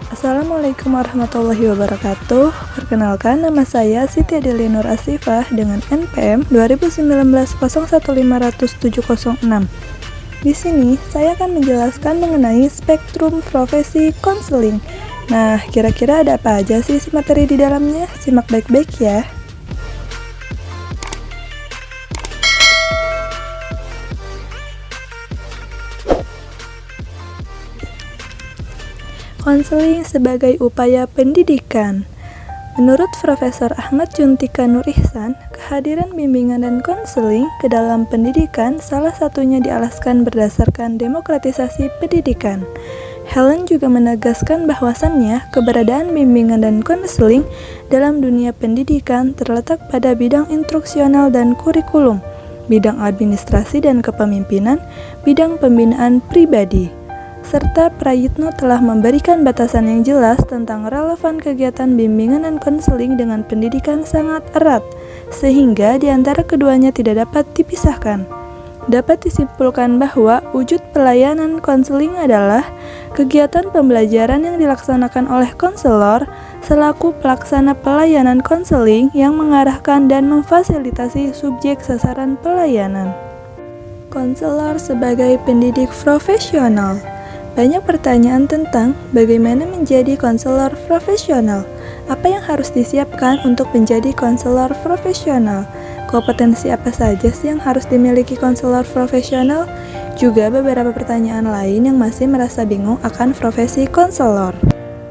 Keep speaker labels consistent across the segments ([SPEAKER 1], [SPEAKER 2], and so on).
[SPEAKER 1] Assalamualaikum warahmatullahi wabarakatuh. Perkenalkan, nama saya Siti Adelia Nur Asifah dengan NPM 2019 015706. Di sini saya akan menjelaskan mengenai spektrum profesi konseling. Nah, kira-kira ada apa aja sih materi di dalamnya? Simak baik-baik ya. Konseling sebagai upaya pendidikan. Menurut Profesor Ahmad Juntika Nur Ihsan, kehadiran bimbingan dan konseling ke dalam pendidikan salah satunya dialaskan berdasarkan demokratisasi pendidikan. Helen juga menegaskan bahwasannya keberadaan bimbingan dan konseling dalam dunia pendidikan terletak pada bidang instruksional dan kurikulum, bidang administrasi dan kepemimpinan, bidang pembinaan pribadi, serta Prayitno telah memberikan batasan yang jelas tentang relevan kegiatan bimbingan dan konseling dengan pendidikan sangat erat, sehingga di antara keduanya tidak dapat dipisahkan. Dapat disimpulkan bahwa wujud pelayanan konseling adalah kegiatan pembelajaran yang dilaksanakan oleh konselor selaku pelaksana pelayanan konseling yang mengarahkan dan memfasilitasi subjek sasaran pelayanan. Konselor sebagai pendidik profesional. Banyak pertanyaan tentang bagaimana menjadi konselor profesional. Apa yang harus disiapkan untuk menjadi konselor profesional? Kompetensi apa saja sih yang harus dimiliki konselor profesional? Juga beberapa pertanyaan lain yang masih merasa bingung akan profesi konselor.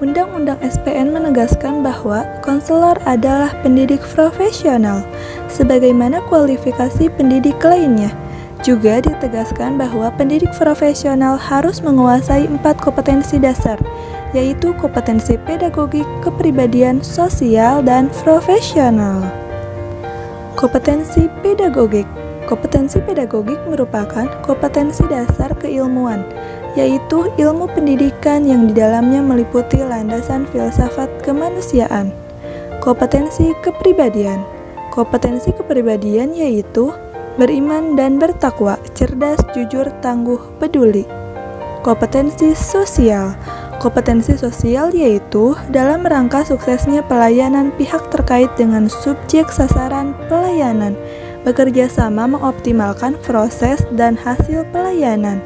[SPEAKER 1] Undang-Undang SPN menegaskan bahwa konselor adalah pendidik profesional, sebagaimana kualifikasi pendidik lainnya. Juga ditegaskan bahwa pendidik profesional harus menguasai 4 kompetensi dasar, yaitu kompetensi pedagogik, kepribadian, sosial, dan profesional. Kompetensi pedagogik. Kompetensi pedagogik merupakan kompetensi dasar keilmuan, yaitu ilmu pendidikan yang di dalamnya meliputi landasan filsafat kemanusiaan. Kompetensi kepribadian. Kompetensi kepribadian yaitu beriman dan bertakwa, cerdas, jujur, tangguh, peduli. Kompetensi sosial. Kompetensi sosial yaitu dalam rangka suksesnya pelayanan pihak terkait dengan subjek sasaran pelayanan, bekerja sama mengoptimalkan proses dan hasil pelayanan.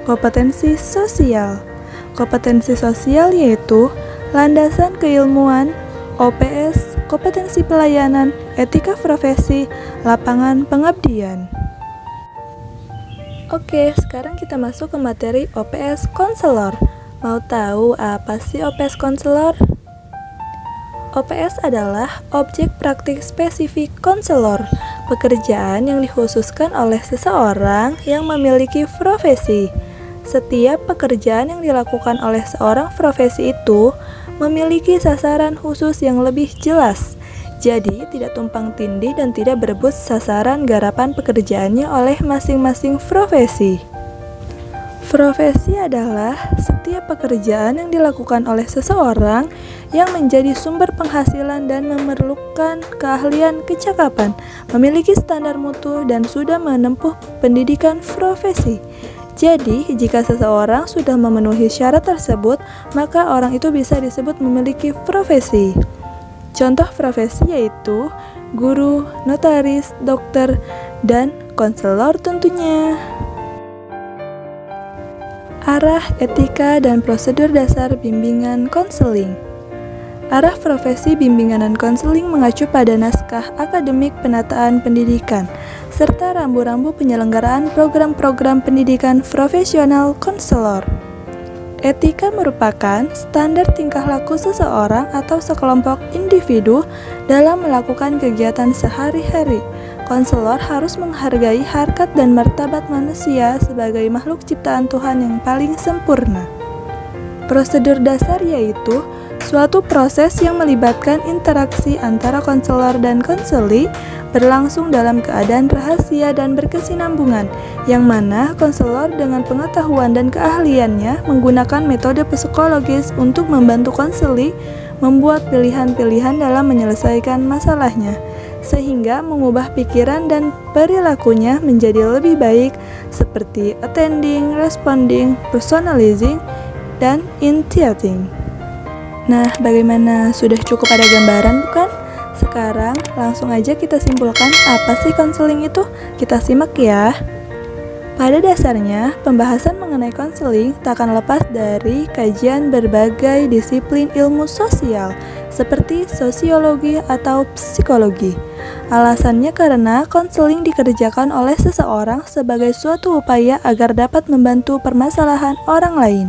[SPEAKER 1] Kompetensi sosial. Kompetensi sosial yaitu landasan keilmuan, OPS, kompetensi pelayanan, etika profesi, lapangan pengabdian. Oke, sekarang kita masuk ke materi OPS konselor. Mau tahu apa sih OPS konselor? OPS adalah objek praktik spesifik konselor, pekerjaan yang dikhususkan oleh seseorang yang memiliki profesi. Setiap pekerjaan yang dilakukan oleh seorang profesi itu memiliki sasaran khusus yang lebih jelas. Jadi, tidak tumpang tindih dan tidak berebut sasaran garapan pekerjaannya oleh masing-masing profesi. Profesi adalah setiap pekerjaan yang dilakukan oleh seseorang yang menjadi sumber penghasilan dan memerlukan keahlian kecakapan, memiliki standar mutu, dan sudah menempuh pendidikan profesi. Jadi, jika seseorang sudah memenuhi syarat tersebut, maka orang itu bisa disebut memiliki profesi. Contoh profesi yaitu guru, notaris, dokter, dan konselor tentunya. Arah, etika, dan prosedur dasar bimbingan konseling. Arah profesi bimbingan dan konseling mengacu pada naskah akademik penataan pendidikan, serta rambu-rambu penyelenggaraan program-program pendidikan profesional konselor. Etika merupakan standar tingkah laku seseorang atau sekelompok individu dalam melakukan kegiatan sehari-hari. Konselor harus menghargai harkat dan martabat manusia sebagai makhluk ciptaan Tuhan yang paling sempurna. Prosedur dasar yaitu suatu proses yang melibatkan interaksi antara konselor dan konseli berlangsung dalam keadaan rahasia dan berkesinambungan, yang mana konselor dengan pengetahuan dan keahliannya menggunakan metode psikologis untuk membantu konseli membuat pilihan-pilihan dalam menyelesaikan masalahnya, sehingga mengubah pikiran dan perilakunya menjadi lebih baik seperti attending, responding, personalizing, dan initiating. Nah, bagaimana? Sudah cukup ada gambaran bukan? Sekarang langsung aja kita simpulkan apa sih konseling itu? Kita simak ya. Pada dasarnya, pembahasan mengenai konseling tak akan lepas dari kajian berbagai disiplin ilmu sosial, seperti sosiologi atau psikologi. Alasannya karena konseling dikerjakan oleh seseorang sebagai suatu upaya agar dapat membantu permasalahan orang lain.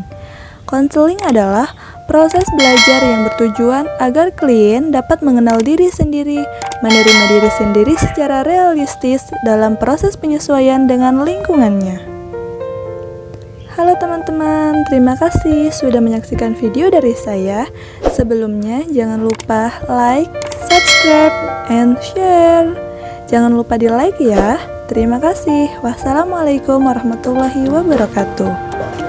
[SPEAKER 1] Konseling adalah proses belajar yang bertujuan agar klien dapat mengenal diri sendiri, menerima diri sendiri secara realistis dalam proses penyesuaian dengan lingkungannya. Halo teman-teman, terima kasih sudah menyaksikan video dari saya. Sebelumnya jangan lupa like, subscribe, and share. Jangan lupa di like ya. Terima kasih. Wassalamualaikum warahmatullahi wabarakatuh.